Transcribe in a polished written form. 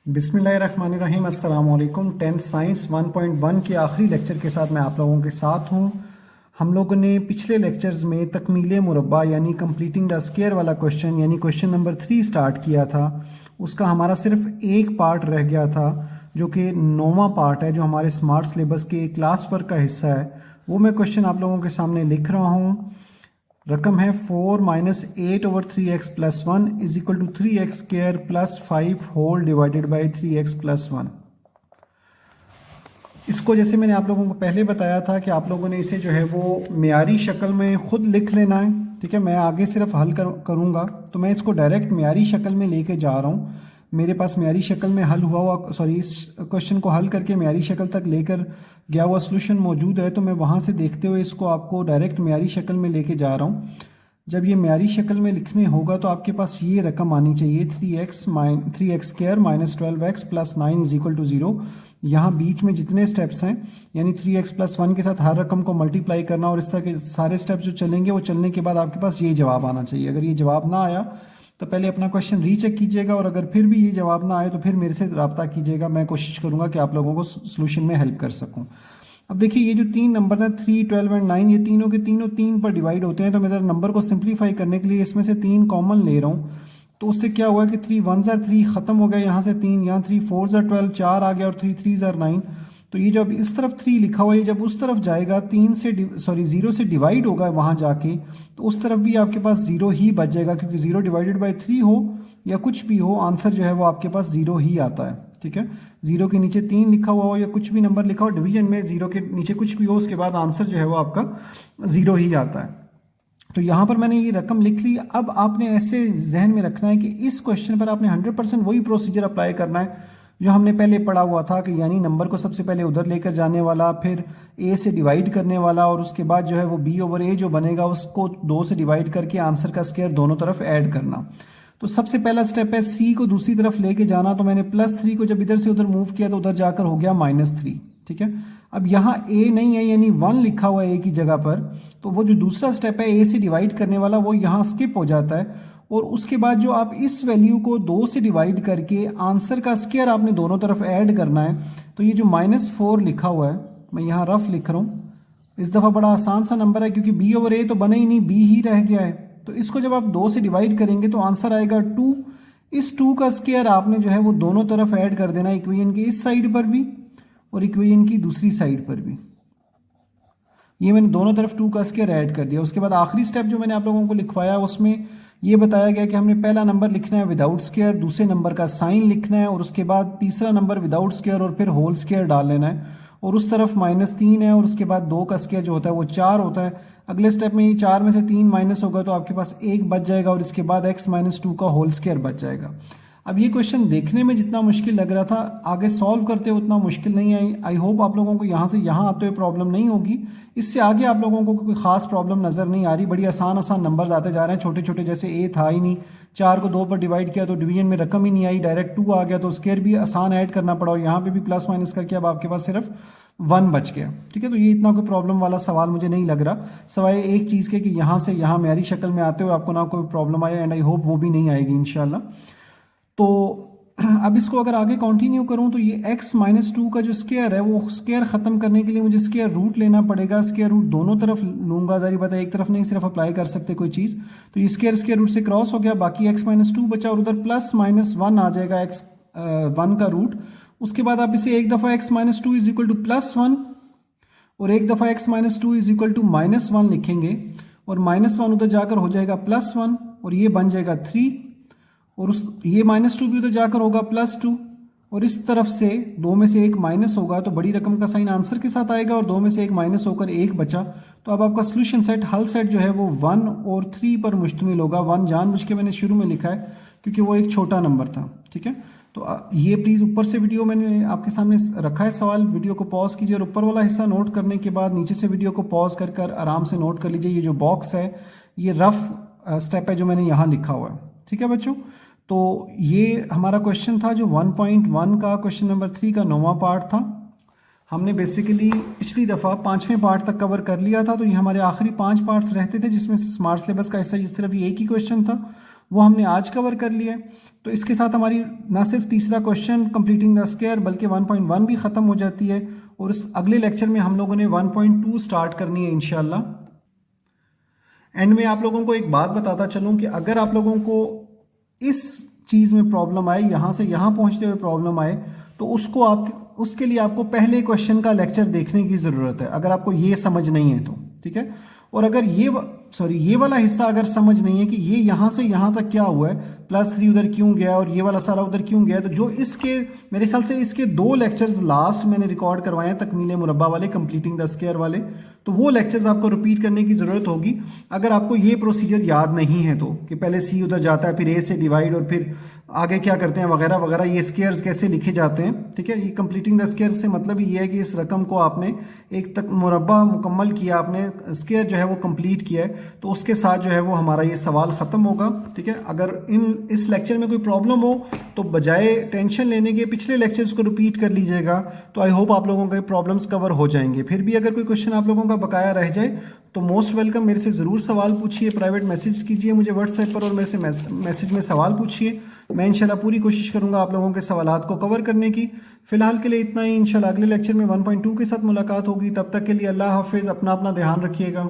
बिस्मिल्लाहिर्रहमानिर्रहीम अस्सलाम वालेकुम। 10th साइंस 1.1 के आखिरी लेक्चर के साथ मैं आप लोगों के साथ हूँ। हम लोगों ने पिछले लेक्चर्स में तकमील मुरब्बा यानी कंप्लीटिंग द स्क्वायर वाला क्वेश्चन यानी क्वेश्चन नंबर 3 स्टार्ट किया था। उसका हमारा सिर्फ एक पार्ट रह गया था जो कि 9वां पार्ट है, जो हमारे स्मार्ट सिलेबस के क्लास वर्क का हिस्सा है। वो मैं क्वेश्चन आप लोगों के सामने लिख रहा हूँ। रकम है 4 minus 8/3x plus 1 is equal to 3x square plus 5 whole divided by 3x plus 1। इसको जैसे मैंने आप लोगों को पहले बताया था कि आप लोगों ने इसे जो है वो मियारी शक्ल में ख़ुद लिख लेना है। ठीक है, मैं आगे सिर्फ हल करूँगा, तो मैं इसको डायरेक्ट मियारी शक्ल में लेके जा रहा हूँ। मेरे पास मियारी शक्ल में हल हुआ इस क्वेश्चन को हल करके मियारी शक्ल तक लेकर गया हुआ सोल्यूशन मौजूद है, तो मैं वहाँ से देखते हुए इसको आपको डायरेक्ट मियारी शक्ल में लेके जा रहा हूँ। जब ये मियारी शक्ल में लिखने होगा तो आपके पास ये रकम आनी चाहिए 3x square minus 12x plus 9 is equal to 0। यहाँ बीच में जितने स्टेप्स हैं यानी 3x प्लस 1 के साथ हर रकम को मल्टीप्लाई करना और इस तरह के सारे स्टेप्स जो चलेंगे वो चलने के बाद आपके पास ये जवाब आना चाहिए। अगर ये जवाब ना आया तो पहले अपना क्वेश्चन रीचेक कीजिएगा, और अगर फिर भी ये जवाब ना आए तो फिर मेरे से रब्ता कीजिएगा। मैं कोशिश करूँगा कि आप लोगों को सोल्यूशन में हेल्प कर सकूँ। अब देखिए, ये जो तीन नंबर हैं 3, 12 एंड 9, ये तीनों के तीनों 3 पर डिवाइड होते हैं। तो मैं ज़रा नंबर को सिंप्लीफाई करने के लिए इसमें से 3 कॉमन ले रहा हूँ। तो उससे क्या हुआ कि 3 1s are 3 ख़त्म हो गया, यहाँ से 3, यहाँ 3 4s are 12 4 आ गया, और 3 3s are 9। तो ये जब इस तरफ 3 लिखा हुआ है, जब उस तरफ जाएगा 0 से डिवाइड होगा वहाँ जाके, तो उस तरफ भी आपके पास 0 ही बच जाएगा, क्योंकि 0 डिवाइडेड बाई 3 हो या कुछ भी हो, आंसर जो है वो आपके पास 0 ही आता है। ठीक है, 0 के नीचे 3 लिखा हुआ हो या कुछ भी नंबर लिखा हो डिवीजन में, 0 के नीचे कुछ भी हो, उसके बाद आंसर जो है वो आपका 0 ही आता है। तो यहाँ पर मैंने ये रकम लिख ली। अब आपने ऐसे जहन में रखना है कि इस क्वेश्चन पर आपने 100% वही प्रोसीजर अप्लाई करना है जो हमने पहले पढ़ा हुआ था, कि यानी नंबर को सबसे पहले उधर लेकर जाने वाला, फिर a से डिवाइड करने वाला, और उसके बाद जो है वो b/a जो बनेगा उसको 2 से डिवाइड करके आंसर का स्क्वायर दोनों तरफ ऐड करना। तो सबसे पहला स्टेप है c को दूसरी तरफ लेके जाना। तो मैंने +3 को जब इधर से उधर मूव किया तो उधर जाकर हो गया -3। ठीक है, अब यहाँ a नहीं है यानी 1 लिखा हुआ है a की जगह पर, तो वो जो दूसरा स्टेप है a से डिवाइड करने वाला वो यहाँ स्किप हो जाता है। और उसके बाद जो आप इस वैल्यू को 2 से डिवाइड करके आंसर का स्क्वायर आपने दोनों तरफ ऐड करना है। तो ये जो -4 लिखा हुआ है, मैं यहाँ रफ लिख रहा हूँ, इस दफ़ा बड़ा आसान सा नंबर है क्योंकि b/a तो बना ही नहीं, b ही रह गया है। तो इसको जब आप 2 से डिवाइड करेंगे तो आंसर आएगा 2। इस 2 का स्क्वायर आपने जो है वो दोनों तरफ ऐड कर देना, इक्वेशन के इस साइड पर भी और इक्वेशन की दूसरी साइड पर भी। ये मैंने दोनों तरफ 2 का स्क्वायर ऐड कर दिया। उसके बाद आखिरी स्टेप जो मैंने आप लोगों को लिखवाया उसमें ये बताया गया कि हमने पहला नंबर लिखना है विदाउट स्क्वायर, दूसरे नंबर का साइन लिखना है, और उसके बाद तीसरा नंबर विदाउट स्क्वायर और फिर होल स्क्वायर डाल लेना है। और उस तरफ -3 है, और उसके बाद 2 का स्क्वायर जो होता है वो 4 होता है। अगले स्टेप में ये 4 में से 3 माइनस होगा तो आपके पास 1 बच जाएगा, और इसके बाद x - 2 का होल स्क्वायर बच जाएगा। अब ये क्वेश्चन देखने में जितना मुश्किल लग रहा था, आगे सॉल्व करते उतना मुश्किल नहीं आई। आई होप आप लोगों को यहाँ से यहाँ आते हुए प्रॉब्लम नहीं होगी। इससे आगे आप लोगों को कोई खास प्रॉब्लम नज़र नहीं आ रही। बड़ी आसान आसान नंबर्स आते जा रहे हैं, छोटे छोटे, जैसे a था ही नहीं, 4 को 2 पर डिवाइड किया तो डिवीजन में रकम ही नहीं आई, डायरेक्ट 2 आ गया, तो स्क्वायर भी आसान ऐड करना पड़ा, और यहाँ पे भी प्लस माइनस करके अब आपके पास सिर्फ 1 बच गया। ठीक है, तो ये इतना कोई प्रॉब्लम वाला सवाल मुझे नहीं लग रहा, सवाए एक चीज़ के कि यहाँ से यहाँ म्यारी शक्ल में आते हुए आपको ना कोई प्रॉब्लम आए, एंड आई होप वो भी नहीं आएगी इंशाल्लाह। तो अब इसको अगर आगे कंटिन्यू करूं तो ये x - 2 का जो स्क्वायर है वो स्क्वायर ख़त्म करने के लिए मुझे स्क्वायर रूट लेना पड़ेगा। स्क्वायर रूट दोनों तरफ लूंगा, जारी बात है एक तरफ नहीं सिर्फ अप्लाई कर सकते कोई चीज़। तो ये स्क्वायर रूट से क्रॉस हो गया, बाकी x - 2 बचा, और उधर +-1 आ जाएगा x 1 का रूट। उसके बाद आप इसे एक दफ़ा x - 2 इज इक्वल टू +1 और एक दफ़ा x - 2 इज इक्वल टू -1 लिखेंगे, और -1 उधर जाकर हो जाएगा +1 और ये बन जाएगा 3, और उस ये -2 भी उधर जाकर होगा +2, और इस तरफ से 2 में से 1 माइनस होगा तो बड़ी रकम का साइन आंसर के साथ आएगा, और 2 में से 1 माइनस होकर 1 बचा। तो अब आपका सोल्यूशन सेट, हल सेट जो है वो 1 और 3 पर मुश्तमिल होगा। 1 जानबूझ के मैंने शुरू में लिखा है क्योंकि वो एक छोटा नंबर था। ठीक है, तो ये प्लीज़ ऊपर से वीडियो मैंने आपके सामने रखा है सवाल, वीडियो को पॉज कीजिए और ऊपर वाला हिस्सा नोट करने के बाद नीचे से वीडियो को पॉज कर आराम से नोट कर लीजिए। ये जो बॉक्स है ये रफ स्टेप है जो मैंने यहाँ लिखा हुआ है। ठीक है बच्चों, तो ये हमारा क्वेश्चन था जो 1.1 का क्वेश्चन नंबर 3 का 9वां पार्ट था। हमने बेसिकली पिछली दफ़ा 5वें पार्ट तक कवर कर लिया था, तो ये हमारे आखिरी 5 पार्ट्स रहते थे जिसमें स्मार्ट सिलेबस का हिस्सा सिर्फ ये एक ही क्वेश्चन था। वो हमने आज कवर कर लिया है। तो इसके साथ हमारी ना सिर्फ तीसरा क्वेश्चन कंप्लीटिंग द स्क्वायर बल्कि 1.1 भी ख़त्म हो जाती है, और इस अगले लेक्चर में हम लोगों ने 1.2 स्टार्ट करनी है इंशाल्लाह। एंड में आप लोगों को एक बात बताता चलूँ कि अगर आप लोगों को इस चीज़ में प्रॉब्लम आए, यहाँ से यहाँ पहुँचते हुए प्रॉब्लम आए, तो उसके लिए आपको पहले क्वेश्चन का लेक्चर देखने की ज़रूरत है, अगर आपको ये समझ नहीं है तो, ठीक है। और अगर ये वाला हिस्सा अगर समझ नहीं है कि ये यहाँ से यहाँ तक क्या हुआ है, +3 उधर क्यों गया और ये वाला सारा उधर क्यों गया, तो जो इसके मेरे ख्याल से इसके 2 लेक्चर्स लास्ट मैंने रिकॉर्ड करवाए हैं तकमील मुरब्बा वाले, कंप्लीटिंग द स्क्वायर वाले, तो वो लेक्चर्स आपको रिपीट करने की ज़रूरत होगी अगर आपको ये प्रोसीजर याद नहीं है तो, कि पहले सी उधर जाता है, फिर ए से डिवाइड, और फिर आगे क्या करते हैं वगैरह वगैरह, ये स्क्वायर्स कैसे लिखे जाते हैं, ठीक है। ये कंप्लीटिंग द स्क्वायर से मतलब ये है कि इस रकम को आपने एक तक मुरब्बा मुकम्मल किया, आपने स्क्वायर जो है वो कंप्लीट किया है, तो उसके साथ जो है वो हमारा ये सवाल ख़त्म होगा, ठीक है। अगर इस लेक्चर में कोई प्रॉब्लम हो तो बजाय टेंशन लेने के पिछले लेक्चर्स को रिपीट कर लीजिएगा, तो आई होप आप लोगों के प्रॉब्लम्स कवर हो जाएंगे। फिर भी अगर कोई क्वेश्चन आप लोगों का बकाया रह जाए तो मोस्ट वेलकम, मेरे से ज़रूर सवाल पूछिए, प्राइवेट मैसेज कीजिए मुझे व्हाट्सएप पर, और मेरे से मैसेज में सवाल पूछिए। मैं इंशाल्लाह पूरी कोशिश करूंगा आप लोगों के सवालात को कवर करने की। फ़िलहाल के लिए इतना ही, इंशाल्लाह अगले लेक्चर में 1.2 के साथ मुलाकात होगी। तब तक के लिए अल्लाह हाफिज़, अपना ध्यान रखिएगा।